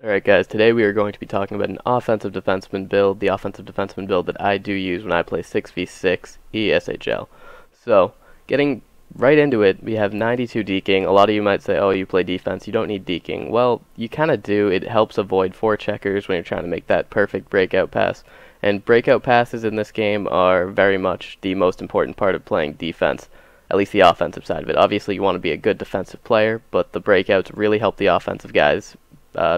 Alright guys, today we are going to be talking about an offensive defenseman build, the offensive defenseman build that I do use when I play 6v6 EASHL. So, getting right into it, we have 92 deking. A lot of you might say, oh, you play defense, you don't need deking. Well, you kind of do. It helps avoid forecheckers when you're trying to make that perfect breakout pass. And breakout passes in this game are very much the most important part of playing defense, at least the offensive side of it. Obviously, you want to be a good defensive player, but the breakouts really help the offensive guys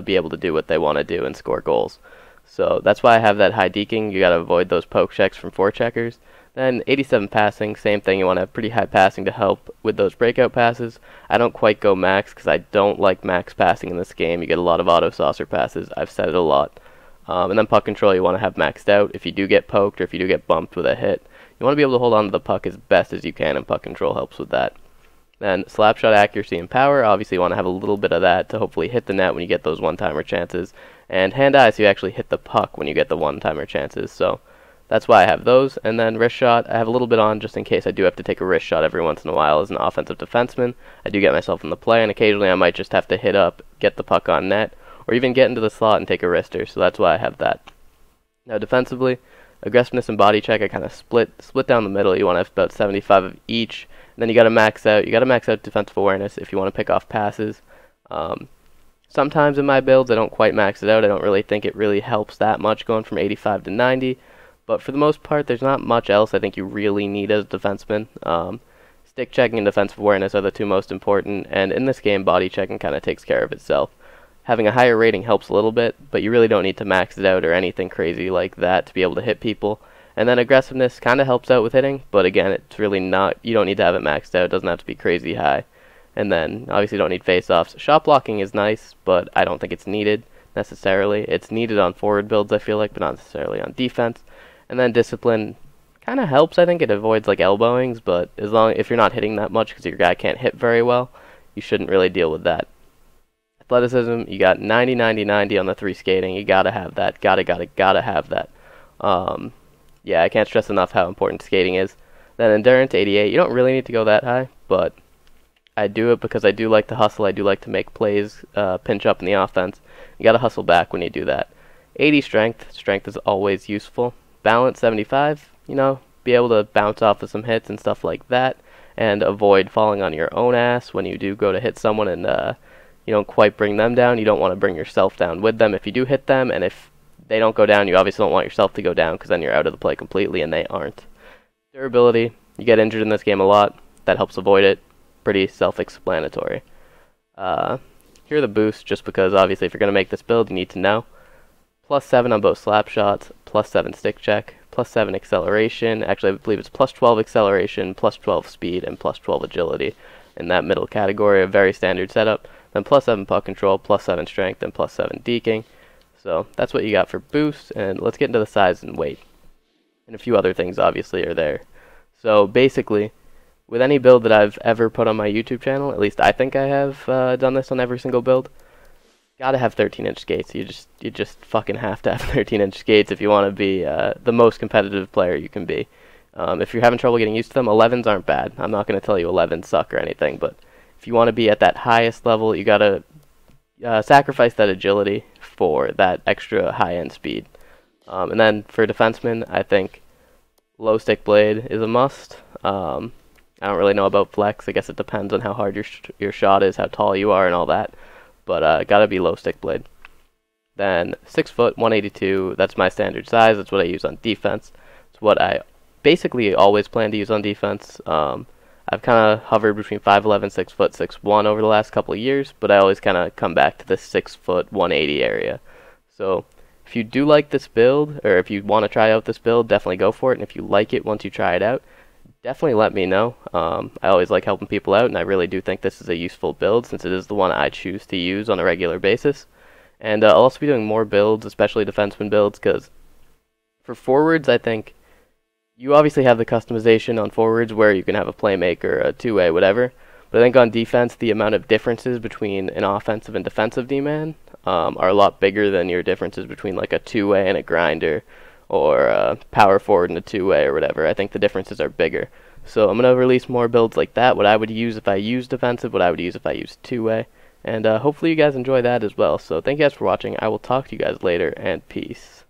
be able to do what they want to do and score goals. So that's why I have that high deking. You got to avoid those poke checks from forecheckers. Then 87 passing, same thing. You want to have pretty high passing to help with those breakout passes. I don't quite go max because I don't like max passing in this game. You get a lot of auto saucer passes. I've said it a lot. And then puck control, you want to have maxed out. If you do get poked or if you do get bumped with a hit, you want to be able to hold on to the puck as best as you can, and puck control helps with that. Then slapshot accuracy and power, obviously you want to have a little bit of that to hopefully hit the net when you get those one-timer chances. And hand-eye, so you actually hit the puck when you get the one-timer chances. So that's why I have those. And then wrist shot, I have a little bit on just in case I do have to take a wrist shot every once in a while as an offensive defenseman. I do get myself in the play, and occasionally I might just have to hit up, get the puck on net, or even get into the slot and take a wrister. So that's why I have that. Now defensively, aggressiveness and body check, I kind of split down the middle. You want to have about 75 of each. Then you got to max out. You got to max out defensive awareness if you want to pick off passes. Sometimes in my builds I don't quite max it out. I don't really think it really helps that much going from 85 to 90. But for the most part, there's not much else I think you really need as a defenseman. Stick checking and defensive awareness are the two most important. And in this game, body checking kind of takes care of itself. Having a higher rating helps a little bit, but you really don't need to max it out or anything crazy like that to be able to hit people. And then aggressiveness kind of helps out with hitting, but again, it's really not, you don't need to have it maxed out. It doesn't have to be crazy high. And then, obviously, you don't need face-offs. Shot blocking is nice, but I don't think it's needed necessarily. It's needed on forward builds, I feel like, but not necessarily on defense. And then discipline kind of helps, I think. It avoids, like, elbowings, but if you're not hitting that much because your guy can't hit very well, you shouldn't really deal with that. Athleticism, you got 90, 90, 90 on the 3 skating. You gotta have that. Gotta have that. Yeah, I can't stress enough how important skating is. Then endurance, 88. You don't really need to go that high, but I do it because I do like to hustle. I do like to make plays, pinch up in the offense. You got to hustle back when you do that. 80 strength. Strength is always useful. Balance, 75. You know, be able to bounce off of some hits and stuff like that, and avoid falling on your own ass when you do go to hit someone and you don't quite bring them down. You don't want to bring yourself down with them if you do hit them, and if they don't go down, you obviously don't want yourself to go down because then you're out of the play completely and they aren't. Durability, you get injured in this game a lot. That helps avoid it. Pretty self-explanatory. Here are the boosts, just because obviously if you're going to make this build, you need to know. +7 on both slap shots, +7 stick check, +7 acceleration. Actually, I believe it's +12 acceleration, +12 speed, and +12 agility. In that middle category, a very standard setup. Then +7 puck control, +7 strength, and +7 deking. So that's what you got for boost, and let's get into the size and weight. And a few other things obviously are there. So basically, with any build that I've ever put on my YouTube channel, at least I think I have done this on every single build, gotta have 13-inch skates. You just fucking have to have 13-inch skates if you want to be the most competitive player you can be. If you're having trouble getting used to them, 11s aren't bad. I'm not going to tell you 11s suck or anything, but if you want to be at that highest level, you gotta sacrifice that agility for that extra high-end speed. And then for defensemen, I think low stick blade is a must. I don't really know about flex. I guess it depends on how hard your shot is, how tall you are, and all that. But gotta be low stick blade. Then 6 foot, 182. That's my standard size. That's what I use on defense. It's what I basically always plan to use on defense. I've kind of hovered between 5'11", 6 foot, 6'1" over the last couple of years, but I always kind of come back to the 6 foot, 180 area. So if you do like this build, or if you want to try out this build, definitely go for it. And if you like it once you try it out, definitely let me know. I always like helping people out, and I really do think this is a useful build since it is the one I choose to use on a regular basis. And I'll also be doing more builds, especially defenseman builds, because for forwards, I think you obviously have the customization on forwards where you can have a playmaker, a two-way, whatever. But I think on defense, the amount of differences between an offensive and defensive D-man are a lot bigger than your differences between like a two-way and a grinder, or a power forward and a two-way or whatever. I think the differences are bigger. So I'm going to release more builds like that, what I would use if I use defensive, what I would use if I use two-way. And hopefully you guys enjoy that as well. So thank you guys for watching. I will talk to you guys later, and peace.